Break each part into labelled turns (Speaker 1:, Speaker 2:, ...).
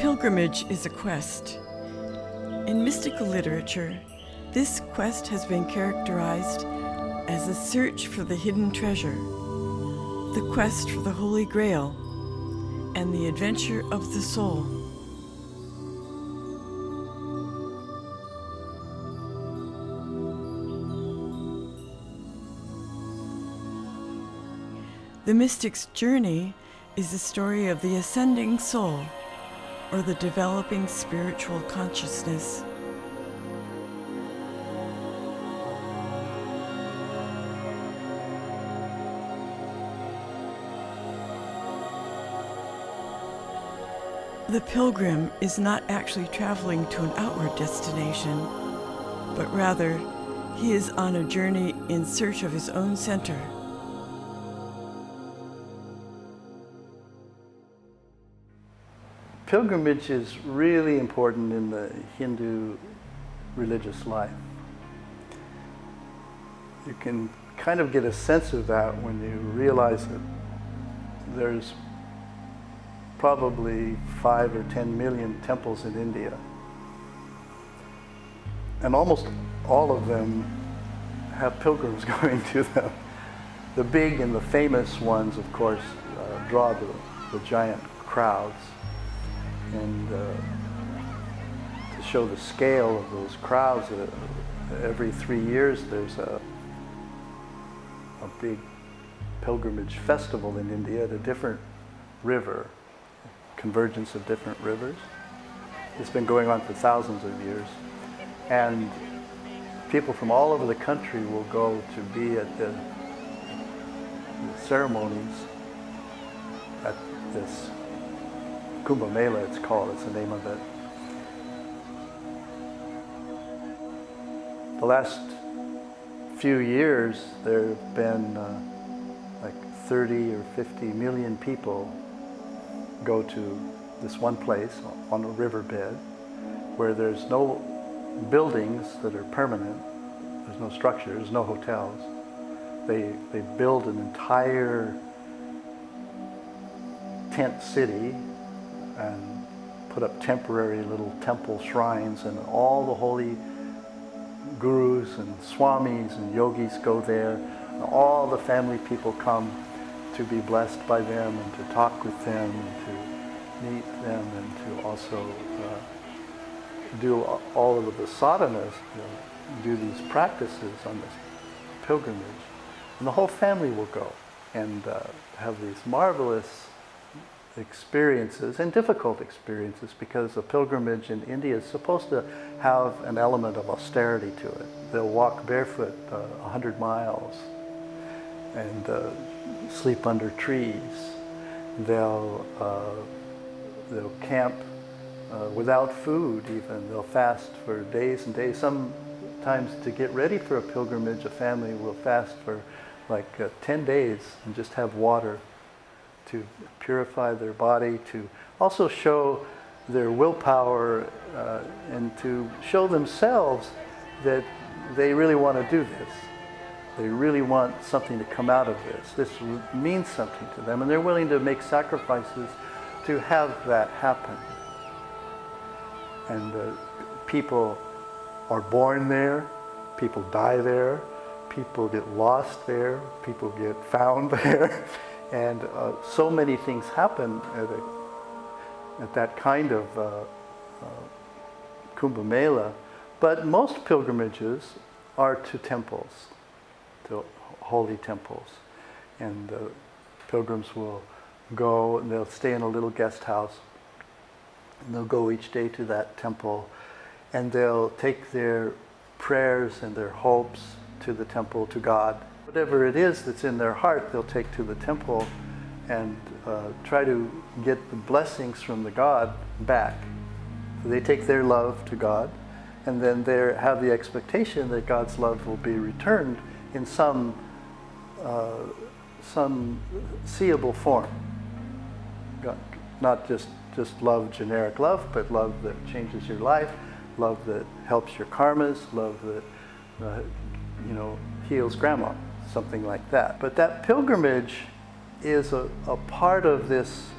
Speaker 1: Pilgrimage is a quest. In mystical literature, this quest has been characterized as a search for the hidden treasure, the quest for the Holy Grail, and the adventure of the soul. The mystic's journey is the story of the ascending soul, or the developing spiritual consciousness. The pilgrim is not actually traveling to an outward destination, but rather he is on a journey in search of his own center.
Speaker 2: Pilgrimage is really important in the Hindu religious life. You can kind of get a sense of that when you realize that there's probably 5 or 10 million temples in India. And almost all of them have pilgrims going to them. The big and the famous ones, of course, draw the giant crowds. And to show the scale of those crowds, every 3 years there's a big pilgrimage festival in India at a different river, convergence of different rivers. It's been going on for thousands of years. And people from all over the country will go to be at the ceremonies at this Kumbh Mela, it's called, it's the name of it. The last few years, there have been like 30 or 50 million people go to this one place on a riverbed where there's no buildings that are permanent, there's no structures, no hotels. They build an entire tent city and put up temporary little temple shrines, and all the holy gurus and swamis and yogis go there. And all the family people come to be blessed by them and to talk with them and to meet them and to also do all of the sadhanas, do these practices on this pilgrimage. And the whole family will go and have these marvelous experiences, and difficult experiences, because a pilgrimage in India is supposed to have an element of austerity to it. They'll walk barefoot 100 miles and sleep under trees. They'll camp without food even. They'll fast for days and days. Sometimes to get ready for a pilgrimage, a family will fast for like 10 days and just have water to purify their body, to also show their willpower and to show themselves that they really want to do this. They really want something to come out of this. This means something to them, and they're willing to make sacrifices to have that happen. And people are born there, people die there, people get lost there, people get found there. And so many things happen at that kind of Kumbh Mela. But most pilgrimages are to temples, to holy temples. And pilgrims will go and they'll stay in a little guest house. And they'll go each day to that temple. And they'll take their prayers and their hopes to the temple, to God. Whatever it is that's in their heart, they'll take to the temple and try to get the blessings from the God back. So they take their love to God, and then they have the expectation that God's love will be returned in some seeable form. God, not just love, generic love, but love that changes your life, love that helps your karmas, love that heals grandma. Something like that. But that pilgrimage is a part of this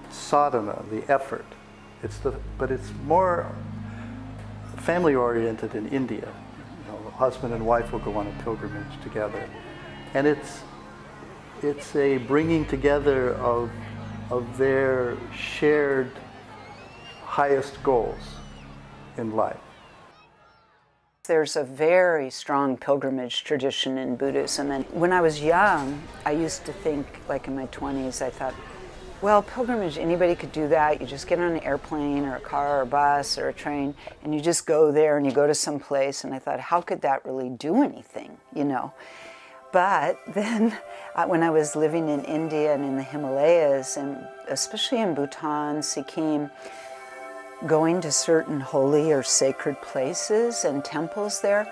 Speaker 2: sadhana, the effort. But it's more family oriented in India. You know, husband and wife will go on a pilgrimage together, and it's a bringing together of their shared highest goals in life.
Speaker 3: There's a very strong pilgrimage tradition in Buddhism, and when I was young, I used to think, like in my 20s, I thought, well, pilgrimage, anybody could do that. You just get on an airplane or a car or a bus or a train, and you just go there and you go to some place. And I thought, how could that really do anything, you know? But then when I was living in India and in the Himalayas, and especially in Bhutan, Sikkim, going to certain holy or sacred places and temples there,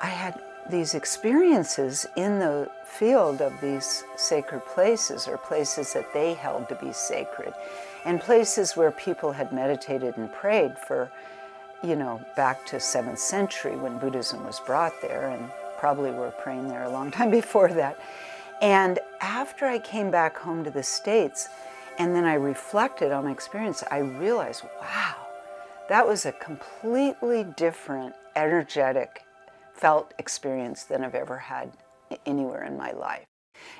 Speaker 3: I had these experiences in the field of these sacred places, or places that they held to be sacred, and places where people had meditated and prayed for, you know, back to 7th century when Buddhism was brought there, and probably were praying there a long time before that. And after I came back home to the States, and then I reflected on my experience, I realized, wow, that was a completely different, energetic, felt experience than I've ever had anywhere in my life.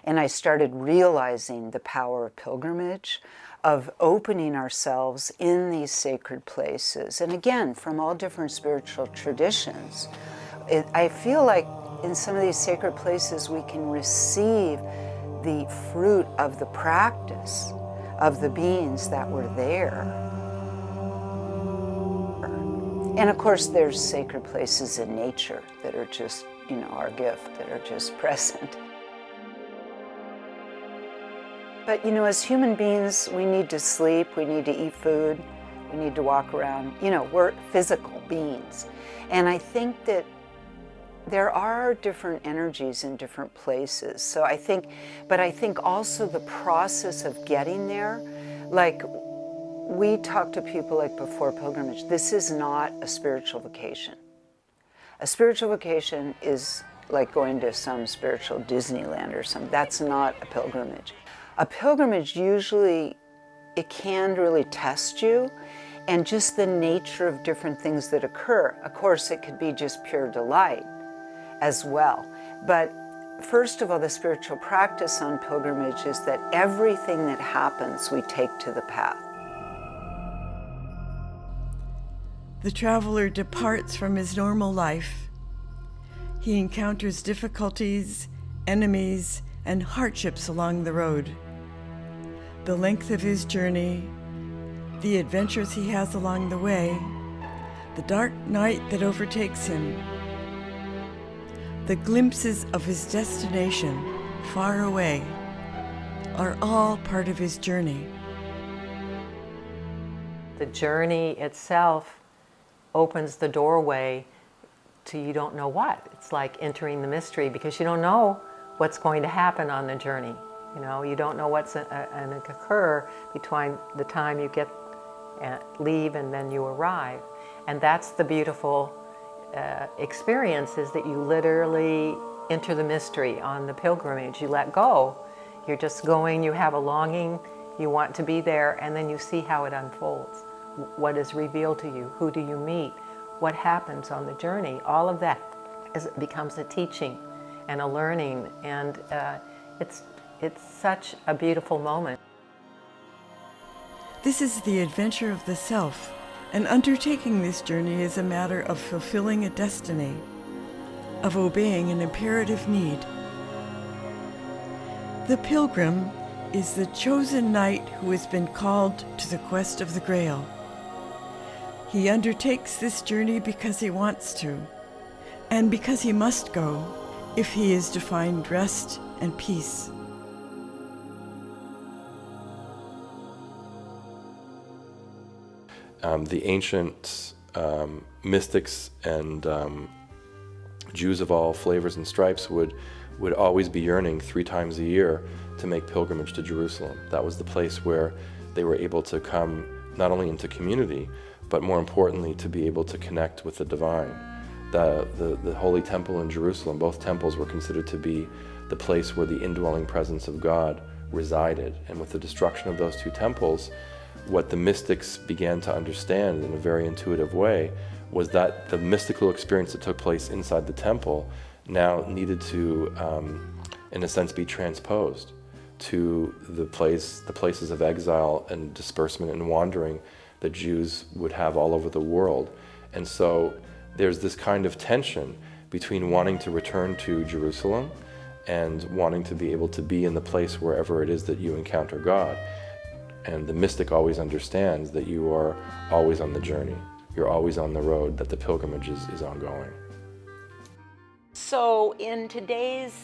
Speaker 3: And I started realizing the power of pilgrimage, of opening ourselves in these sacred places. And again, from all different spiritual traditions. I feel like in some of these sacred places we can receive the fruit of the practice of the beings that were there. And of course, there's sacred places in nature that are just, you know, our gift, that are just present. But, you know, as human beings, we need to sleep, we need to eat food, we need to walk around. You know, we're physical beings. And I think that there are different energies in different places. So I think also the process of getting there, like, we talk to people like before pilgrimage, this is not a spiritual vacation. A spiritual vacation is like going to some spiritual Disneyland or something. That's not a pilgrimage. A pilgrimage usually, it can really test you, and just the nature of different things that occur. Of course, it could be just pure delight as well. But first of all, the spiritual practice on pilgrimage is that everything that happens, we take to the path.
Speaker 1: The traveler departs from his normal life. He encounters difficulties, enemies, and hardships along the road. The length of his journey, the adventures he has along the way, the dark night that overtakes him, the glimpses of his destination far away are all part of his journey.
Speaker 4: The journey itself opens the doorway to you don't know what. It's like entering the mystery, because you don't know what's going to happen on the journey. You know, you don't know what's going to occur between the time you leave and then you arrive. And that's the beautiful experience, is that you literally enter the mystery on the pilgrimage. You let go. You're just going, you have a longing, you want to be there, and then you see how it unfolds. What is revealed to you? Who do you meet? What happens on the journey? All of that becomes a teaching and a learning, and it's such a beautiful moment.
Speaker 1: This is the adventure of the self, and undertaking this journey is a matter of fulfilling a destiny, of obeying an imperative need. The pilgrim is the chosen knight who has been called to the quest of the Grail. He undertakes this journey because he wants to, and because he must go if he is to find rest and peace.
Speaker 5: The ancient mystics and Jews of all flavors and stripes would always be yearning 3 times a year to make pilgrimage to Jerusalem. That was the place where they were able to come not only into community, but more importantly, to be able to connect with the divine. The Holy Temple in Jerusalem, both temples were considered to be the place where the indwelling presence of God resided. And with the destruction of those 2 temples, what the mystics began to understand in a very intuitive way was that the mystical experience that took place inside the temple now needed to, in a sense, be transposed to the places of exile and disbursement and wandering that Jews would have all over the world. And so there's this kind of tension between wanting to return to Jerusalem and wanting to be able to be in the place wherever it is that you encounter God. And the mystic always understands that you are always on the journey. You're always on the road, that the pilgrimage is ongoing.
Speaker 6: So in today's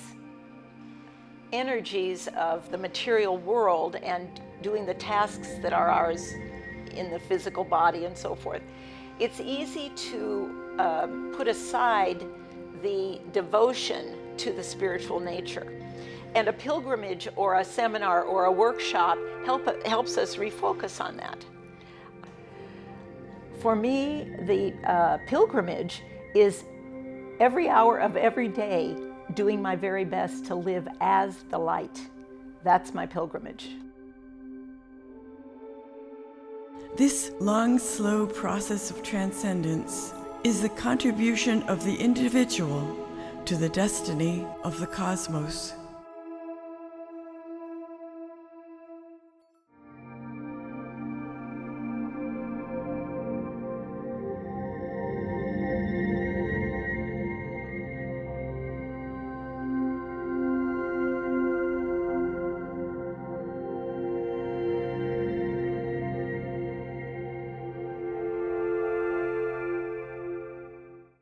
Speaker 6: energies of the material world and doing the tasks that are ours in the physical body and so forth, it's easy to put aside the devotion to the spiritual nature. And a pilgrimage or a seminar or a workshop helps us refocus on that. For me, the pilgrimage is every hour of every day doing my very best to live as the light. That's my pilgrimage.
Speaker 1: This long, slow process of transcendence is the contribution of the individual to the destiny of the cosmos.